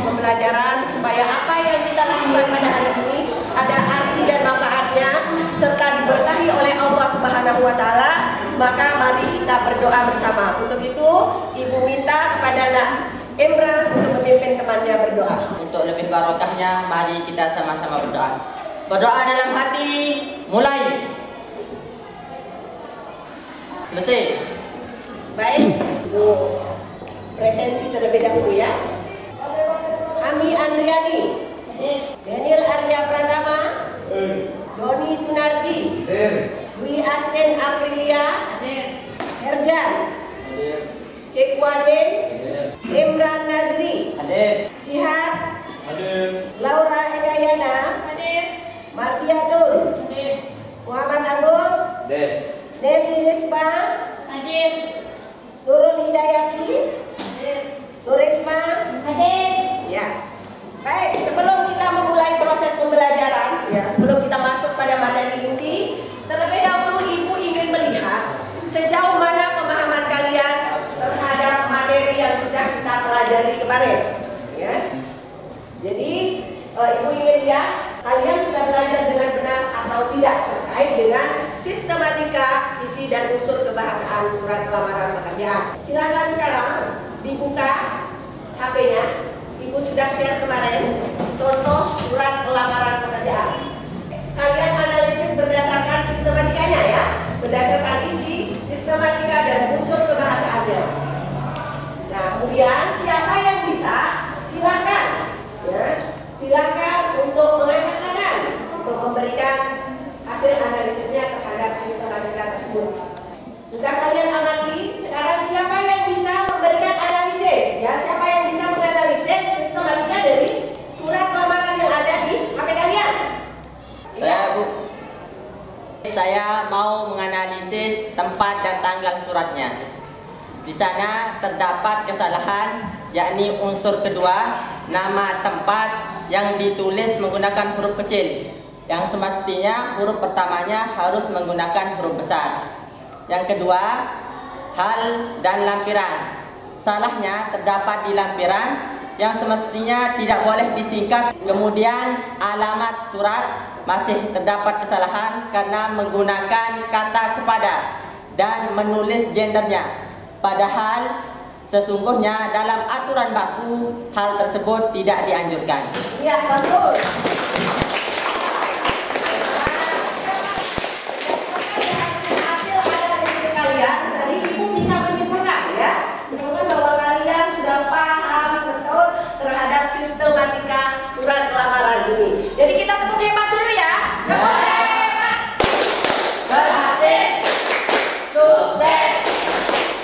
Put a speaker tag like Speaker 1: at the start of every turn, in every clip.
Speaker 1: Pembelajaran supaya apa yang kita lakukan pada hari ini ada arti dan manfaatnya serta diberkahi oleh Allah Subhanahu wa taala, maka mari kita berdoa bersama. Untuk itu, Ibu minta kepada Nak Imran untuk memimpin temannya berdoa.
Speaker 2: Untuk lebih barokahnya, mari kita sama-sama berdoa. Berdoa dalam hati, mulai. Selesai.
Speaker 1: Baik, Ibu presensi terlebih dahulu ya. Ami Andriani, Daniel Arya Pratama, Doni Sunarji, Dwi Asten Aprilia, Herjan, Kekwadin, Imran Nazri, Jihad, Laura Egayana, Mardiatun, Muhammad Agus, Nelly Risma, Nurul Hidayati, Nurisma, ya. Baik, sebelum kita memulai proses pembelajaran, ya, sebelum kita masuk pada materi inti, terlebih dahulu Ibu ingin melihat sejauh mana pemahaman kalian terhadap materi yang sudah kita pelajari kemarin, ya. Jadi, Ibu ingin lihat kalian sudah belajar dengan benar atau tidak terkait dengan sistematika, isi dan unsur kebahasaan surat lamaran pekerjaan. Silakan sekarang dibuka HP-nya. Ibu sudah share kemarin contoh surat lamaran pekerjaan. Kalian analisis berdasarkan sistematikanya ya, berdasarkan isi, sistematika dan unsur kebahasaannya. Nah, kemudian siapa yang bisa? Silakan, ya, silakan untuk mengangkat tangan untuk memberikan hasil analisisnya terhadap sistematika tersebut. Sudah kalian amati? Sekarang siapa yang bisa memberikan analisis? Ya, siapa yang bisa menganalisis sistematika dari surat lamaran yang ada di HP kalian?
Speaker 2: Saya, Bu. Saya mau menganalisis tempat dan tanggal suratnya. Di sana terdapat kesalahan, yakni unsur kedua, nama tempat yang ditulis menggunakan huruf kecil, yang semestinya huruf pertamanya harus menggunakan huruf besar. Yang kedua, hal dan lampiran. Salahnya terdapat di lampiran yang semestinya tidak boleh disingkat. Kemudian alamat surat masih terdapat kesalahan karena menggunakan kata kepada dan menulis gendernya. Padahal sesungguhnya dalam aturan baku hal tersebut tidak dianjurkan.
Speaker 1: Iya, betul. Sistematika surat lamaran ini. Jadi kita tepuk hebat dulu ya. Hebat. Berhasil. Sukses.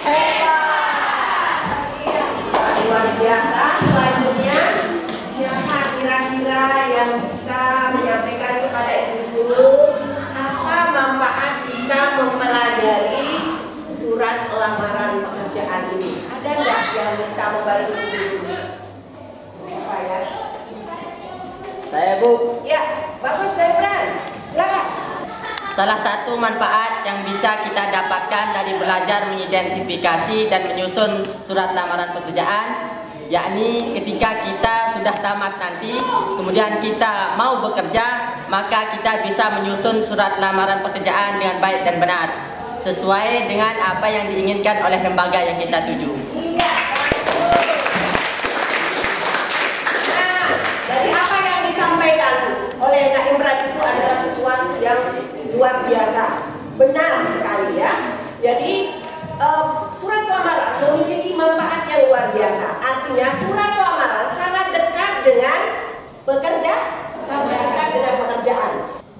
Speaker 1: Hebat. Luar biasa. Selanjutnya, siapa kira-kira yang bisa menyampaikan kepada ibu guru apa manfaat kita mempelajari surat lamaran pekerjaan ini? Ada nggak yang bisa membantu ibu guru? Ya.
Speaker 2: Saya, Bu.
Speaker 1: Ya, bagus dari Bran. Silakan.
Speaker 2: Salah satu manfaat yang bisa kita dapatkan dari belajar mengidentifikasi dan menyusun surat lamaran pekerjaan, yakni ketika kita sudah tamat nanti, kemudian kita mau bekerja, maka kita bisa menyusun surat lamaran pekerjaan dengan baik dan benar, sesuai dengan apa yang diinginkan oleh lembaga yang kita tuju.
Speaker 1: Iya. Dari apa yang disampaikan luar biasa. Benar sekali ya. Jadi surat lamaran memiliki manfaat yang luar biasa. Artinya surat lamaran sangat dekat dengan pekerja, sangat dekat dengan pekerjaan.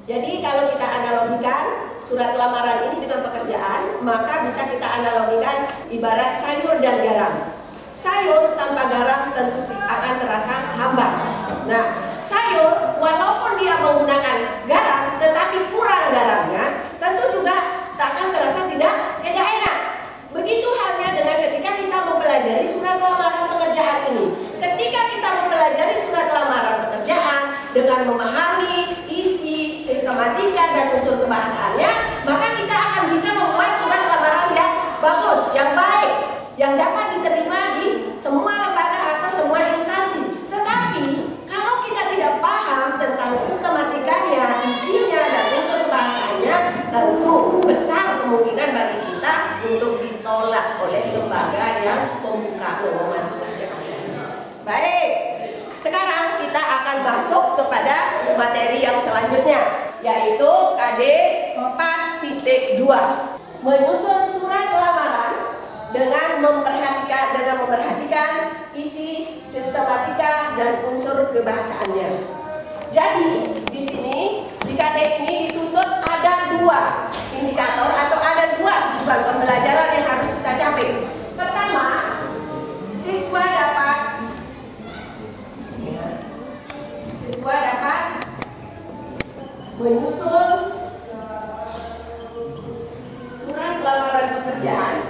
Speaker 1: Jadi kalau kita analogikan surat lamaran ini dengan pekerjaan, maka bisa kita analogikan ibarat sayur dan garam. Sayur tanpa garam tentu akan terasa hambar. Nah, sayur walaupun dia menggunakan garam tetapi kurang garamnya, tentu juga tak akan terasa tidak enak. Begitu halnya dengan ketika kita mempelajari surat lamaran pekerjaan ini. Ketika kita mempelajari surat lamaran pekerjaan dengan memahami isi, sistematika dan unsur kebahasaannya, maka kita akan bisa membuat surat lamaran yang bagus, yang baik, yang dapat diterima di semua lembaga atau semua instansi. Tetapi kalau kita tidak paham tentang sistematikanya, isinya dan unsur kebahasaannya, tentu besar kemungkinan bagi kita untuk ditolak oleh lembaga yang membuka lowongan pekerjaan. Baik, sekarang kita akan masuk kepada materi yang selanjutnya, yaitu KD 4.2, menyusun surat lamaran dengan memperhatikan isi, sistematika dan unsur kebahasaannya. Jadi di sini di KD ini dituntut ada 2 indikator atau ada 2 tujuan pembelajaran yang harus kita capai. Pertama, siswa dapat menyusun surat lamaran pekerjaan.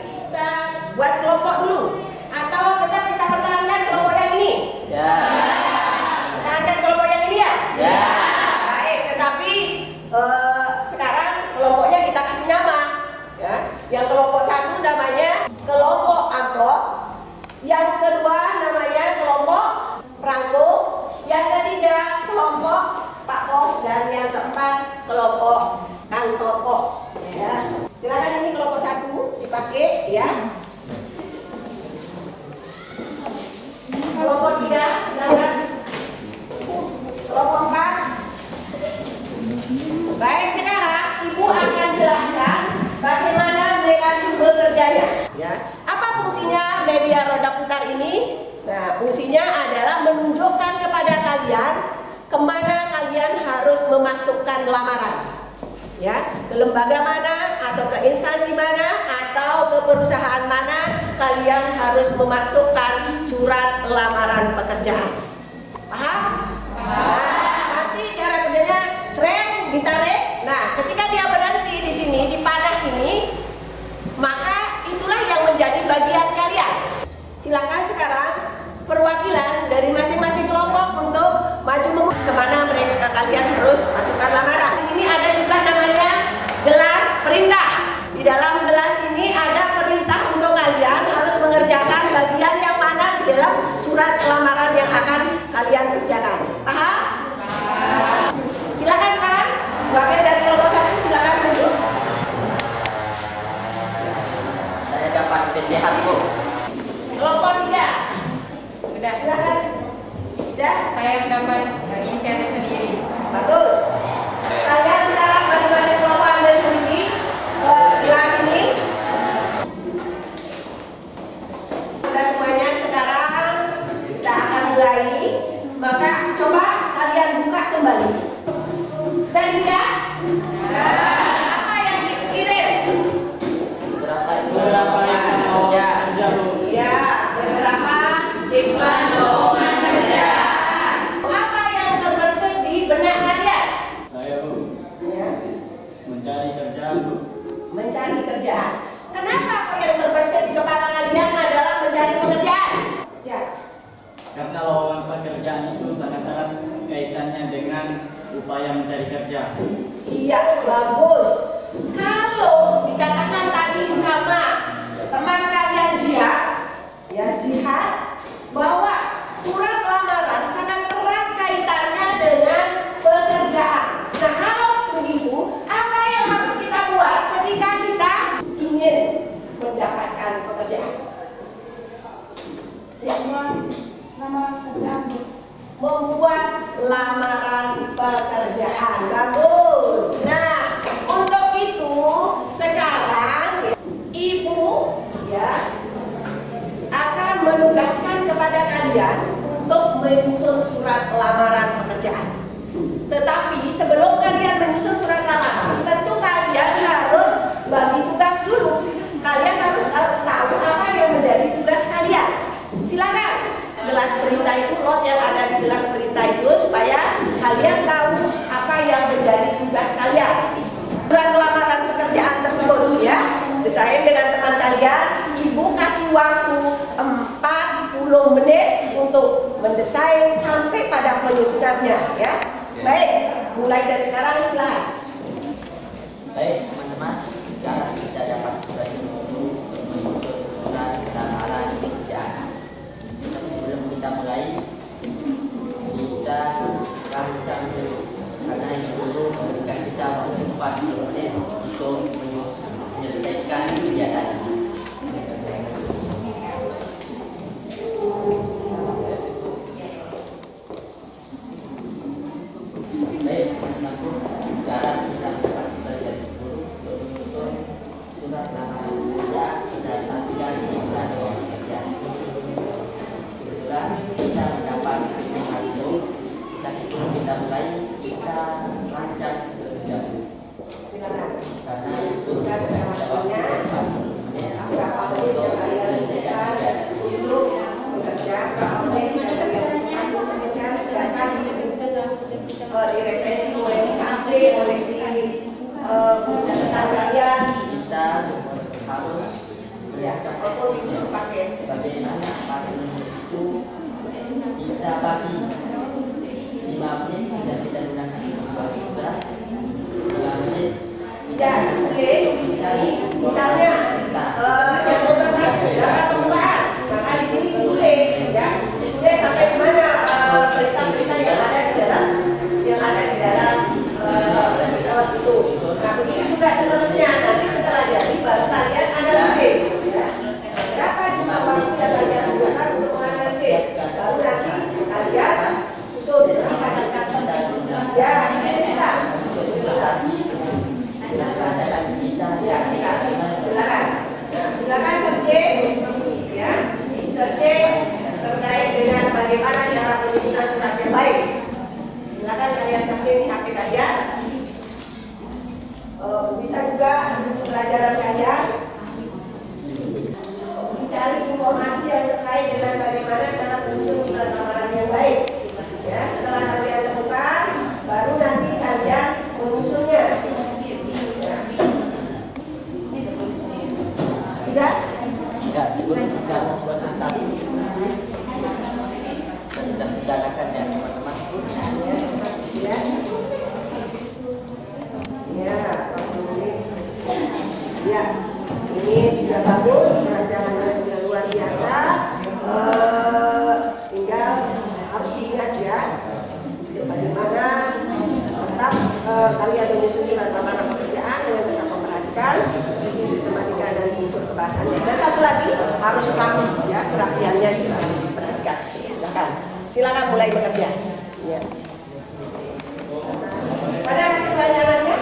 Speaker 1: Kita buat kelompok dulu, atau tetap kita pertahankan kelompok yang ini?
Speaker 2: Ya.
Speaker 1: Pertahankan kelompok yang ini ya?
Speaker 2: Ya.
Speaker 1: Baik, tetapi sekarang kelompoknya kita kasih nama ya. Yang kelompok 1 namanya kelompok amplop, yang kedua namanya kelompok perangko, yang ketiga kelompok Pak Pos, dan yang keempat kelompok kantor pos ya. Silakan, ini kelompok 1 dipakai ya. Kelompok 3 silakan. Kelompok 4. Baik, sekarang Ibu akan jelaskan bagaimana mekanisme kerjanya ya. Apa fungsinya media roda putar ini? Nah, fungsinya adalah menunjukkan kepada kalian kemana kalian harus memasukkan lamaran ya, ke lembaga mana atau ke instansi mana atau ke perusahaan mana kalian harus memasukkan surat lamaran pekerjaan. Paham? Nah, nanti cara kerjanya sering ditarik. Nah, ketika dia berhenti di sini di panah ini, maka itulah yang menjadi bagian kalian. Silakan sekarang perwakilan dari masing-masing kelompok untuk maju kemana mereka kalian harus masukkan lamaran. Di sini ada juga namanya gelas perintah. Di dalam gelas ini ada perintah untuk kalian harus mengerjakan bagian yang mana di dalam surat lamaran yang akan kalian kerjakan. Paham? Silakan sekarang sebagai dari kelompok 1 silakan maju.
Speaker 2: Saya dapat pilihan, Bu.
Speaker 1: Kelompok 3.
Speaker 3: Sudah.
Speaker 1: Silakan. Sudah?
Speaker 3: Saya mendapat inisiatif sendiri.
Speaker 1: Bagus. Kalian sekarang masing-masing kelompok ambil sendiri gelas ini. Sudah semuanya, sekarang kita akan mulai. Maka coba kalian buka kembali. Sudah dilihat? Apa yang dikirim?
Speaker 2: Beberapa yang kerja.
Speaker 1: Ya, beberapa iklan lowongan kerja. Apa yang terbersih di benak kalian?
Speaker 4: Saya, Bu,
Speaker 1: Ya,
Speaker 4: mencari kerjaan, Bu.
Speaker 1: mencari kerjaan. Kenapa kok yang terbersih di kepala kalian adalah mencari pekerjaan? Ya,
Speaker 4: Karena lowongan pekerjaan itu sangat erat kaitannya dengan upaya mencari kerja.
Speaker 1: iya, bagus. Kalau dikatakan tadi sama teman kalian jihad, bahwa surat lamaran sangat erat kaitannya dengan pekerjaan. Nah, kalau begitu, apa yang harus kita buat ketika kita ingin mendapatkan pekerjaan? Membuat lamaran pekerjaan. Bagus. Nah, menugaskan kepada kalian untuk menyusun surat lamaran pekerjaan. Tetapi sebelum kalian menyusun surat lamaran, tentu kalian harus bagi tugas dulu. Kalian harus tahu apa yang menjadi tugas kalian. Silakan gelas berita itu, lot yang ada di gelas berita itu, supaya kalian tahu apa yang menjadi tugas kalian. Surat lamaran pekerjaan tersebut ya, desain dengan teman kalian. Ibu kasih waktu 40 menit untuk mendesain sampai pada penyusunannya ya. Baik, mulai dari sekarang silakan.
Speaker 2: Baik teman-teman, sekarang kita dapat menyusun surat lamaran pekerjaan. Tapi sebelum kita mulai, kita rancang dulu, karena itu dulu memberikan kita waktu 40 menit untuk menyelesaikan kegiatan. Baik teman-temanku, sekarang kita dapat belajar dulu untuk menyusun surat lamaran kerja berdasarkan kita doang kerja. Kebetulan kita mendapat perlindungan itu, tapi sebelum kita mulai, kita rancang terlebih dahulu.
Speaker 1: Silakan.
Speaker 2: Karena sebelum kita jawabnya,
Speaker 1: Berapa menit yang kalian butuhkan untuk bekerja? Berapa menit yang kalian butuhkan untuk bekerja? Data direfleksi oleh KP, oleh di catatan kalian.
Speaker 2: kita harus
Speaker 1: Ya, apapun itu dipakai.
Speaker 2: bagaimana 40 menit itu kita bagi 5 menit sudah kita gunakan untuk bagi tugas, 5 menit
Speaker 1: Tidak ditulis di sini, misalnya yang bertransaksi data pembukaan, maka di sini ditulis, ya, ditulis sampai mana berita-berita yang ada di dalam itu. Nah, begitu juga seterusnya. Nanti setelah jadi baru kalian analisis, ya. Berapa jumlah waktu yang kalian gunakan untuk menganalisis? Baru nanti kalian susun berapa ya, ini sudah. Ya, silakan. Silakan searching, ya, searching terkait dengan bagaimana cara penyusunan surat yang baik. Silakan kalian searching di HP kalian. Bisa juga pelajaran kalian mencari informasi yang terkait dengan bagaimana cara menyusun surat lamaran yang baik. Ya, setelah kalian temukan, baru nanti kalian menyusunnya. Sudah?
Speaker 2: tidak cukup kita presentasi. Kita sudah menjalankan ya teman-teman.
Speaker 1: Ya. Ya, ya, ini sudah bagus, rancangannya sudah luar biasa. Tinggal harus diingat ya, bagaimana tetap kalian menyusun surat lamaran pekerjaan dengan tetap memperhatikan isi sistematika dan unsur kebahasannya. Dan satu lagi harus rapi ya, kerapiannya juga harus diperhatikan. Silakan mulai bekerja. Ya. Pada hasil rancangannya?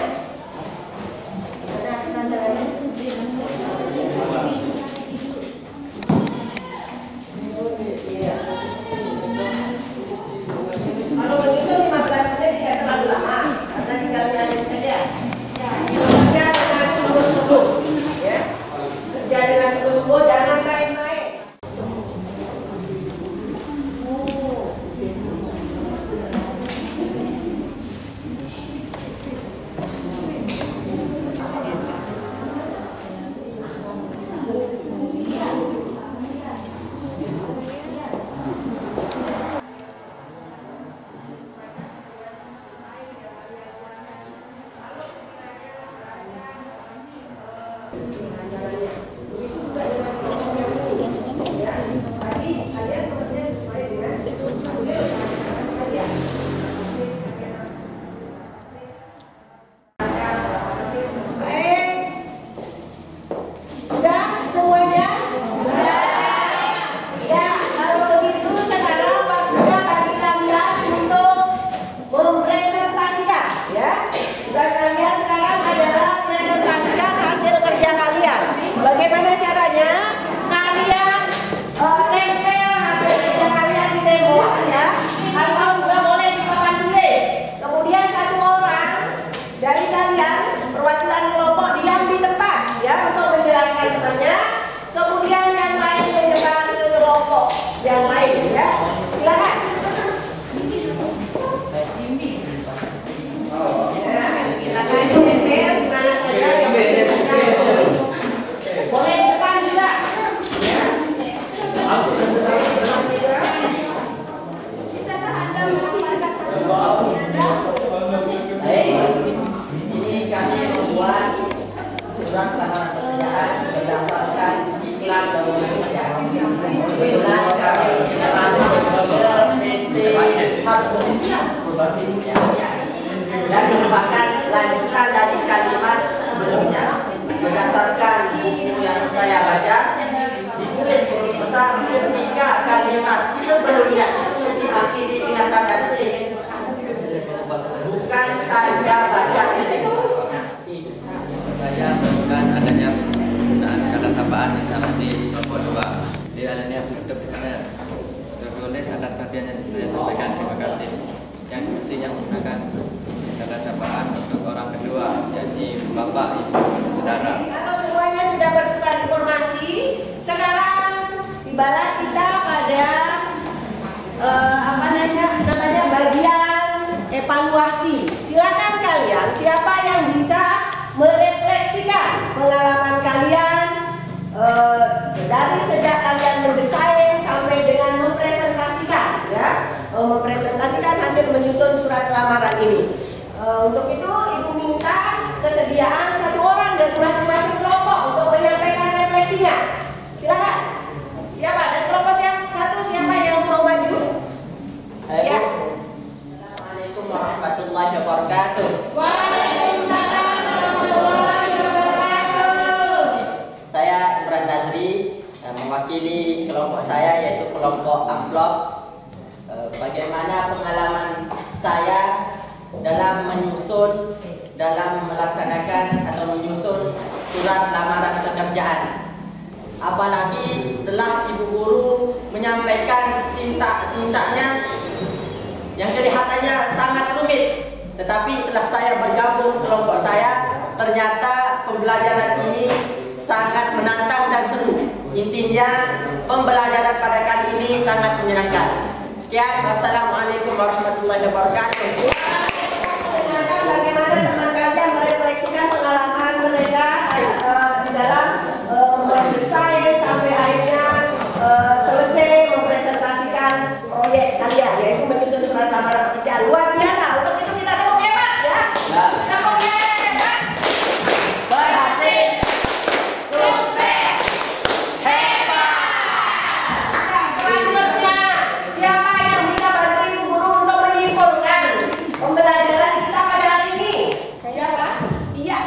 Speaker 1: Pada hasil rancangannya? Iya. Kalau menyusun 15 menit tidak terlalu lama, karena tinggal nyalin saja. Kerja dengan sungguh-sungguh, ya. Kerja dengan sungguh-sungguh, jangan main-main. yang lain ya. Silakan. Ya, silakan ditempel di mana saja yang sudah bisa. Boleh depan juga. Ya.
Speaker 5: Bisakah Anda memaparkan hasil produksi Anda?
Speaker 2: Baik, di sini kami membuat surat lamaran pekerjaan berdasarkan iklan dan website. Kebetulan kami dilamar ke PT Hartum dan merupakan lanjutan dari kalimat sebelumnya. Berdasarkan buku yang saya baca, ditulis huruf besar ketika kalimat sebelumnya itu diakhiri dengan tanda titik, bukan tanda baca titik.
Speaker 6: Saya menemukan adanya penggunaan kata sapaan yang salah di kelompok 2 di alinea penutup di sana. Tertulis atas perhatian yang saya sampaikan. Terima kasih. Yang semestinya menggunakan kata sapaan untuk orang kedua, yaitu bapak, ibu, atau saudara.
Speaker 1: Kalau semuanya sudah bertukar informasi, sekarang tibalah kita pada namanya bagian evaluasi. Silakan kalian, siapa yang bisa merefleksikan pengalaman kalian dari sejak kalian mendesain sampai dengan mempresentasikan, ya, mempresentasikan hasil menyusun surat lamaran ini. Untuk itu ibu minta kesediaan 1 orang dari masing-masing kelompok untuk menyampaikan refleksinya. Silakan. Siapa? Dan kelompok siapa yang mau maju? Ya.
Speaker 2: Assalamualaikum warahmatullahi wabarakatuh.
Speaker 5: Waalaikumsalam warahmatullahi wabarakatuh.
Speaker 2: Saya Imran Nazri, mewakili kelompok saya yaitu kelompok amplop. Bagaimana pengalaman saya dalam melaksanakan atau menyusun surat lamaran pekerjaan. Apalagi setelah ibu guru menyampaikan sintaknya yang kelihatannya sangat rumit. Tetapi setelah saya bergabung kelompok saya, ternyata pembelajaran ini sangat menantang dan seru. Intinya pembelajaran pada kali ini sangat menyenangkan. Sekian, wassalamualaikum warahmatullahi wabarakatuh.
Speaker 1: Bagaimana teman kalian merefleksikan pengalaman mereka di dalam mendesain sampai akhirnya selesai mempresentasikan proyek kalian, yaitu menyusun surat lamaran pekerjaan. Luar biasa. Untuk itu kita tepuk hebat ya. Tepuk hebat.
Speaker 2: Berhasil, sukses, hebat.
Speaker 1: Nah, selanjutnya siapa yang bisa bantu ibu guru untuk menyimpulkan pembelajaran kita pada hari ini? Siapa? Iya.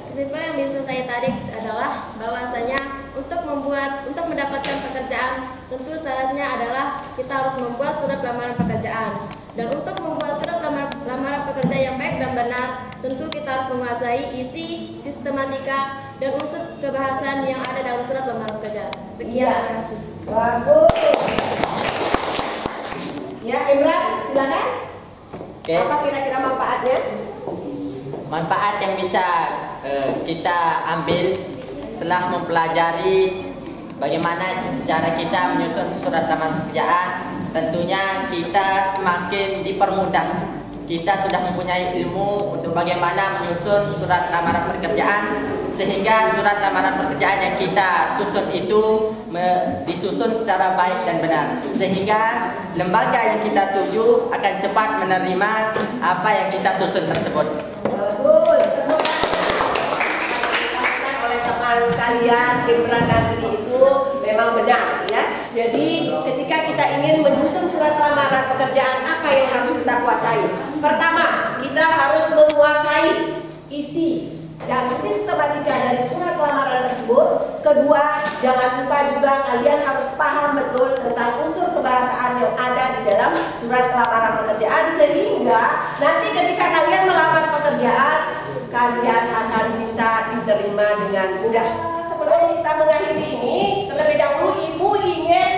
Speaker 5: Kesimpulan yang bisa saya tarik adalah bahwasanya untuk mendapatkan pekerjaan tentu syaratnya adalah kita harus membuat surat lamaran pekerjaan. Dan untuk membuat surat lamaran pekerjaan yang baik dan benar, tentu kita harus menguasai isi, sistematika, dan unsur kebahasaan yang ada dalam surat lamaran pekerjaan. Sekian, terima kasih.
Speaker 1: Bagus. Ya, Imran, silakan.
Speaker 2: Oke.
Speaker 1: Apa kira-kira manfaatnya?
Speaker 2: Manfaat yang bisa kita ambil setelah mempelajari bagaimana cara kita menyusun surat lamaran pekerjaan, tentunya kita semakin dipermudah. Kita sudah mempunyai ilmu untuk bagaimana menyusun surat lamaran pekerjaan, sehingga surat lamaran pekerjaan yang kita susun itu disusun secara baik dan benar, sehingga lembaga yang kita tuju akan cepat menerima apa yang kita susun tersebut.
Speaker 1: Bagus. Oleh teman kalian, Imran Nazri itu memang benar ya. Jadi ketika kita ingin menyusun surat lamaran pekerjaan, apa yang harus kita kuasai? Pertama, kita harus menguasai isi dan sistematika dari surat lamaran tersebut. Kedua, jangan lupa juga kalian harus paham betul tentang unsur kebahasaan yang ada di dalam surat lamaran pekerjaan, sehingga nanti ketika kalian melamar pekerjaan, kalian akan bisa diterima dengan mudah. Sebelum kita mengakhiri ini, terlebih dahulu Ibu ingin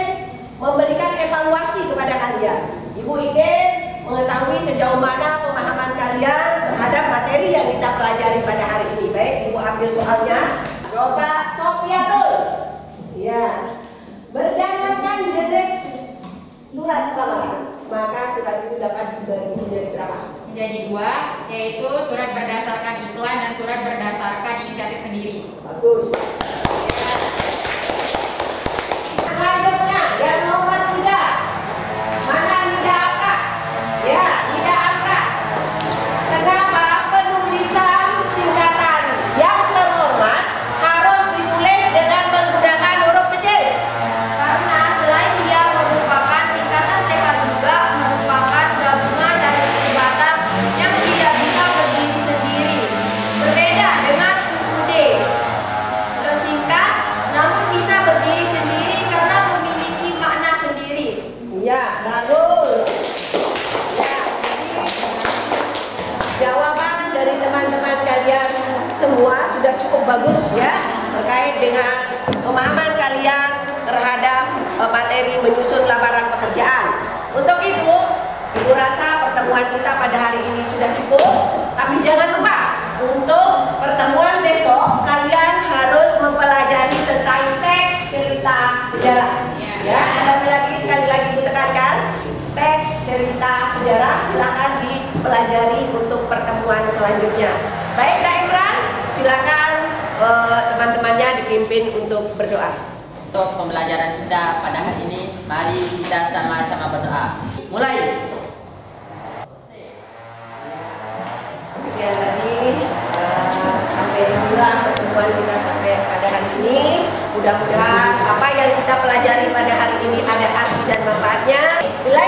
Speaker 1: memberikan evaluasi kepada kalian. Ibu ingin mengetahui sejauh mana pemahaman kalian terhadap materi yang kita pelajari pada hari ini. Baik, Ibu ambil soalnya. Coba Sofiatul. Ya. Berdasarkan jenis
Speaker 3: menjadi 2, yaitu surat berdasarkan iklan dan surat berdasarkan inisiatif sendiri.
Speaker 1: Bagus. Selanjutnya yang nomor 3. Mana Nida Akra? Ya, Nida Akra. Kenapa penulisan singkatan yang terhormat harus ditulis dengan menggunakan huruf kecil?
Speaker 5: Karena selain dia merupakan singkatan TH juga merupakan gabungan dari suku Batak yang tidak bisa berdiri sendiri. Berbeda dengan UUD, singkat namun bisa berdiri sendiri karena memiliki makna sendiri.
Speaker 1: Ya, bagus. Ya, jawaban dari teman-teman kalian semua sudah cukup bagus ya terkait dengan pemahaman kalian terhadap materi menyusun lamaran pekerjaan. Untuk itu, Ibu rasa pertemuan kita pada hari ini sudah cukup. Tapi jangan lupa untuk pertemuan besok kalian harus mempelajari tentang teks cerita sejarah. Ya, sekali lagi Ibu tekankan teks cerita sejarah silakan dipelajari untuk pertemuan selanjutnya. Baik, Kak Imran, silakan teman-temannya dipimpin untuk berdoa.
Speaker 2: Untuk pembelajaran kita pada hari ini, mari kita sama-sama berdoa. Mulai.
Speaker 1: Kemudian tadi sampai di sinilah pertemuan kita sampai pada hari ini. Mudah-mudahan apa yang kita pelajari pada hari ini ada arti dan manfaatnya. Bila